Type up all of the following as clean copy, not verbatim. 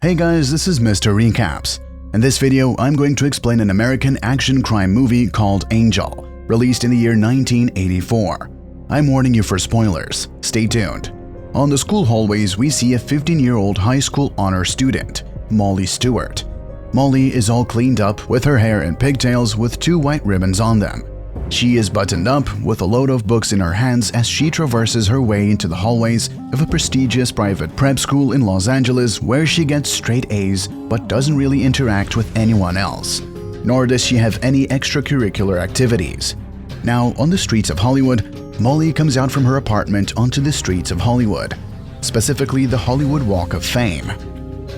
Hey guys, this is Mr. Recaps. In this video, I'm going to explain an American action crime movie called Angel, released in the year 1984. I'm warning you for spoilers. Stay tuned. On the school hallways, we see a 15-year-old high school honor student, Molly Stewart. Molly is all cleaned up with her hair in pigtails with 2 white ribbons on them. She is buttoned up with a load of books in her hands as she traverses her way into the hallways of a prestigious private prep school in Los Angeles where she gets straight A's but doesn't really interact with anyone else, nor does she have any extracurricular activities. Now, on the streets of Hollywood, Molly comes out from her apartment onto the streets of Hollywood, specifically the Hollywood Walk of Fame.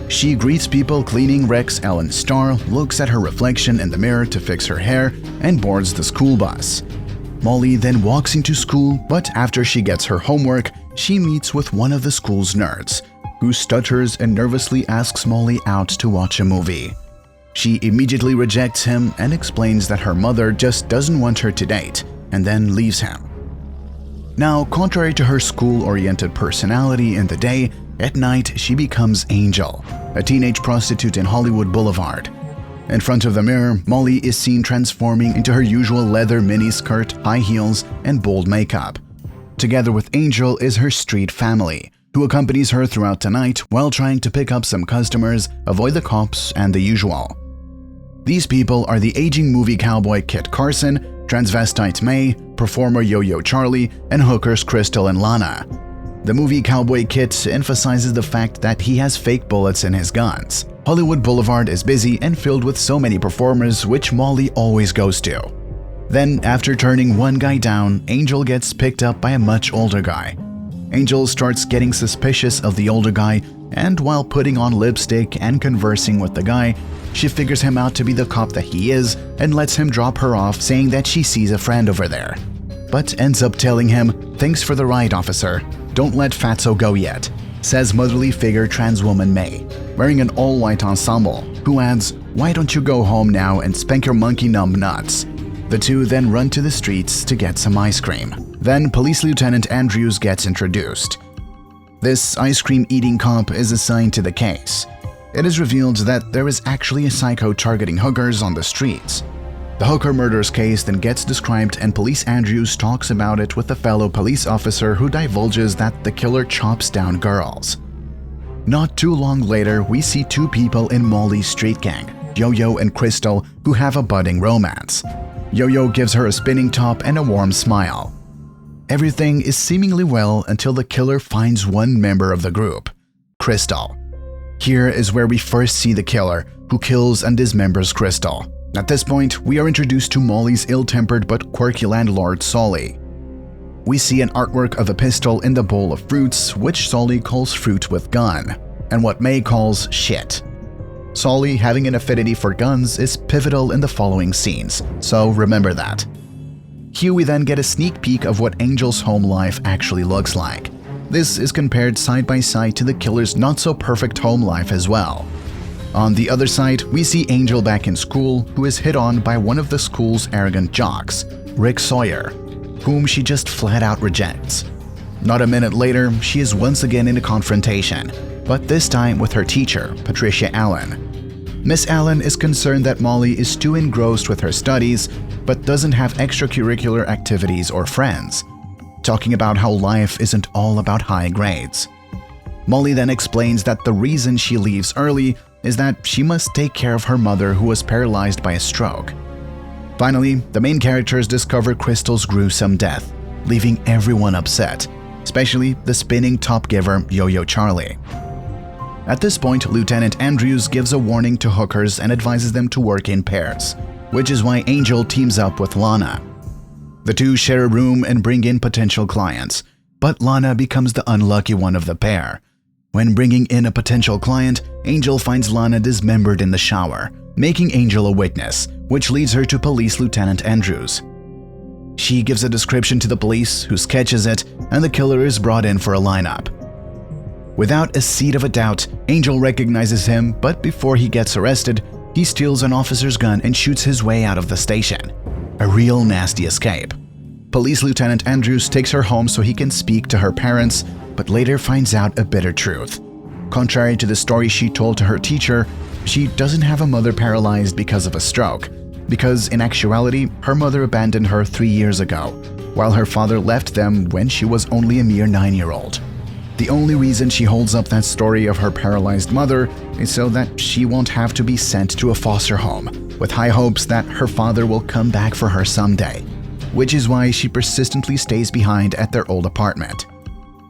She greets people cleaning Rex Ellen's star, looks at her reflection in the mirror to fix her hair, and boards the school bus. Molly then walks into school, but after she gets her homework, she meets with one of the school's nerds, who stutters and nervously asks Molly out to watch a movie. She immediately rejects him and explains that her mother just doesn't want her to date, and then leaves him. Now, contrary to her school-oriented personality in the day, at night she becomes Angel, a teenage prostitute in Hollywood Boulevard. In front of the mirror, Molly is seen transforming into her usual leather miniskirt, high heels, and bold makeup. Together with Angel is her street family, who accompanies her throughout the night while trying to pick up some customers, avoid the cops, and the usual. These people are the aging movie cowboy Kit Carson, transvestite May, performer Yo-Yo Charlie, and hookers Crystal and Lana. The movie Cowboy Kit emphasizes the fact that he has fake bullets in his guns. Hollywood Boulevard is busy and filled with so many performers, which Molly always goes to. Then, after turning one guy down, Angel gets picked up by a much older guy. Angel starts getting suspicious of the older guy, and while putting on lipstick and conversing with the guy, she figures him out to be the cop that he is and lets him drop her off, saying that she sees a friend over there. But ends up telling him, "Thanks for the ride, officer. Don't let Fatso go yet," says motherly figure trans woman May, wearing an all-white ensemble, who adds, "Why don't you go home now and spank your monkey-numb nuts?" The two then run to the streets to get some ice cream. Then Police Lieutenant Andrews gets introduced. This ice cream eating cop is assigned to the case. It is revealed that there is actually a psycho targeting hookers on the streets. The hooker murders case then gets described and Police Andrews talks about it with a fellow police officer who divulges that the killer chops down girls. Not too long later, we see 2 people in Molly's street gang, Yo-Yo and Crystal, who have a budding romance. Yo-Yo gives her a spinning top and a warm smile. Everything is seemingly well until the killer finds one member of the group, Crystal. Here is where we first see the killer, who kills and dismembers Crystal. At this point, we are introduced to Molly's ill-tempered but quirky landlord, Solly. We see an artwork of a pistol in the bowl of fruits, which Solly calls fruit with gun, and what May calls shit. Solly, having an affinity for guns, is pivotal in the following scenes, so remember that. Here we then get a sneak peek of what Angel's home life actually looks like. This is compared side by side to the killer's not-so-perfect home life as well. On the other side, we see Angel back in school, who is hit on by one of the school's arrogant jocks, Rick Sawyer, whom she just flat-out rejects. Not a minute later, she is once again in a confrontation, but this time with her teacher, Patricia Allen. Miss Allen is concerned that Molly is too engrossed with her studies, but doesn't have extracurricular activities or friends, talking about how life isn't all about high grades. Molly then explains that the reason she leaves early is that she must take care of her mother, who was paralyzed by a stroke. Finally, the main characters discover Crystal's gruesome death, leaving everyone upset, especially the spinning top giver Yo-Yo Charlie. At this point, Lieutenant Andrews gives a warning to hookers and advises them to work in pairs, which is why Angel teams up with Lana. The two share a room and bring in potential clients, but Lana becomes the unlucky one of the pair. When bringing in a potential client, Angel finds Lana dismembered in the shower, making Angel a witness, which leads her to Police Lieutenant Andrews. She gives a description to the police, who sketches it, and the killer is brought in for a lineup. Without a seed of a doubt, Angel recognizes him, but before he gets arrested, he steals an officer's gun and shoots his way out of the station. A real nasty escape. Police Lieutenant Andrews takes her home so he can speak to her parents, but later finds out a bitter truth. Contrary to the story she told to her teacher, she doesn't have a mother paralyzed because of a stroke, because in actuality, her mother abandoned her 3 years ago, while her father left them when she was only a mere 9-year-old. The only reason she holds up that story of her paralyzed mother is so that she won't have to be sent to a foster home, with high hopes that her father will come back for her someday, which is why she persistently stays behind at their old apartment.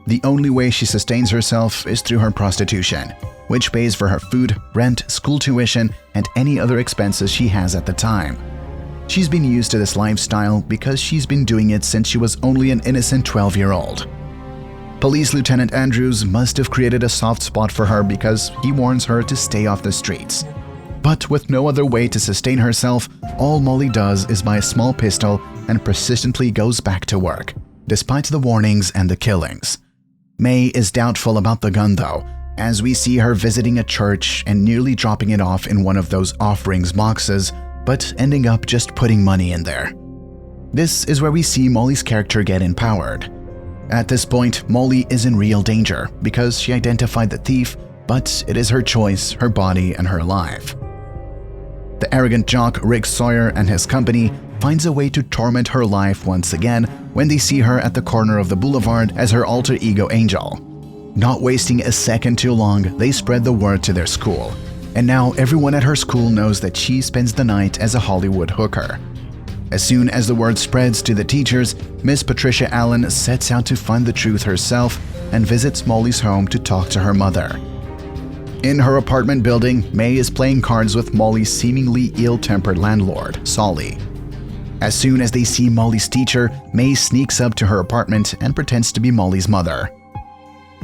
The only way she sustains herself is through her prostitution, which pays for her food, rent, school tuition, and any other expenses she has at the time. She's been used to this lifestyle because she's been doing it since she was only an innocent 12-year-old. Police Lieutenant Andrews must have created a soft spot for her because he warns her to stay off the streets. But with no other way to sustain herself, all Molly does is buy a small pistol and persistently goes back to work, despite the warnings and the killings. May is doubtful about the gun though, as we see her visiting a church and nearly dropping it off in one of those offerings boxes, but ending up just putting money in there. This is where we see Molly's character get empowered. At this point, Molly is in real danger because she identified the thief, but it is her choice, her body, and her life. The arrogant jock Rick Sawyer and his company finds a way to torment her life once again when they see her at the corner of the boulevard as her alter ego Angel. Not wasting a second too long, they spread the word to their school, and now everyone at her school knows that she spends the night as a Hollywood hooker. As soon as the word spreads to the teachers, Miss Patricia Allen sets out to find the truth herself and visits Molly's home to talk to her mother. In her apartment building, May is playing cards with Molly's seemingly ill-tempered landlord, Solly. As soon as they see Molly's teacher, May sneaks up to her apartment and pretends to be Molly's mother.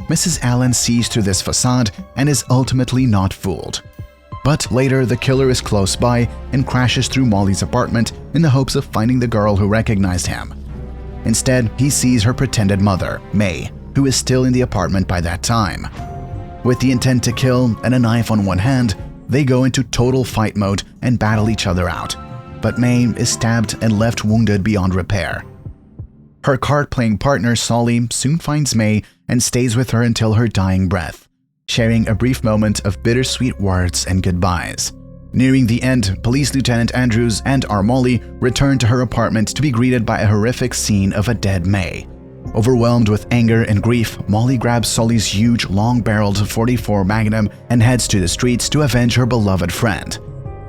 Mrs. Allen sees through this facade and is ultimately not fooled. But later, the killer is close by and crashes through Molly's apartment in the hopes of finding the girl who recognized him. Instead, he sees her pretended mother, May, who is still in the apartment by that time. With the intent to kill and a knife on one hand, they go into total fight mode and battle each other out. But May is stabbed and left wounded beyond repair. Her card-playing partner, Solly, soon finds May and stays with her until her dying breath, sharing a brief moment of bittersweet words and goodbyes. Nearing the end, Police Lieutenant Andrews and our Molly return to her apartment to be greeted by a horrific scene of a dead May. Overwhelmed with anger and grief, Molly grabs Solly's huge, long-barreled .44 Magnum and heads to the streets to avenge her beloved friend.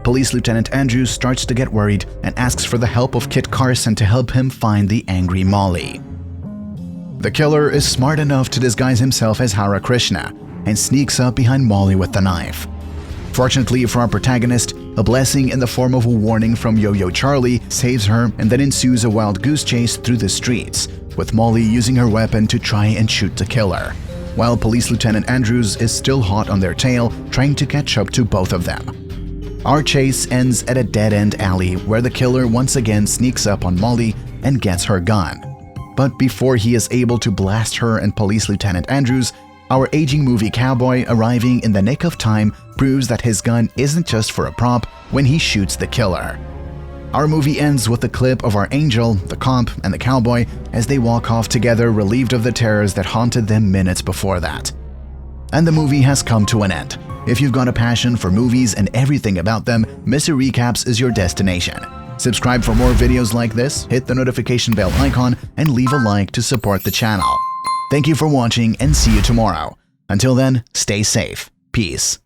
Police Lieutenant Andrews starts to get worried and asks for the help of Kit Carson to help him find the angry Molly. The killer is smart enough to disguise himself as Hare Krishna and sneaks up behind Molly with the knife. Fortunately for our protagonist, a blessing in the form of a warning from Yo-Yo Charlie saves her, and then ensues a wild goose chase through the streets, with Molly using her weapon to try and shoot the killer, while Police Lieutenant Andrews is still hot on their tail, trying to catch up to both of them. Our chase ends at a dead-end alley where the killer once again sneaks up on Molly and gets her gun. But before he is able to blast her and Police Lieutenant Andrews, our aging movie cowboy arriving in the nick of time proves that his gun isn't just for a prop when he shoots the killer. Our movie ends with a clip of our angel, the cop, and the cowboy as they walk off together, relieved of the terrors that haunted them minutes before that. And the movie has come to an end. If you've got a passion for movies and everything about them, Mr. Recaps is your destination. Subscribe for more videos like this, hit the notification bell icon, and leave a like to support the channel. Thank you for watching and see you tomorrow. Until then, stay safe. Peace.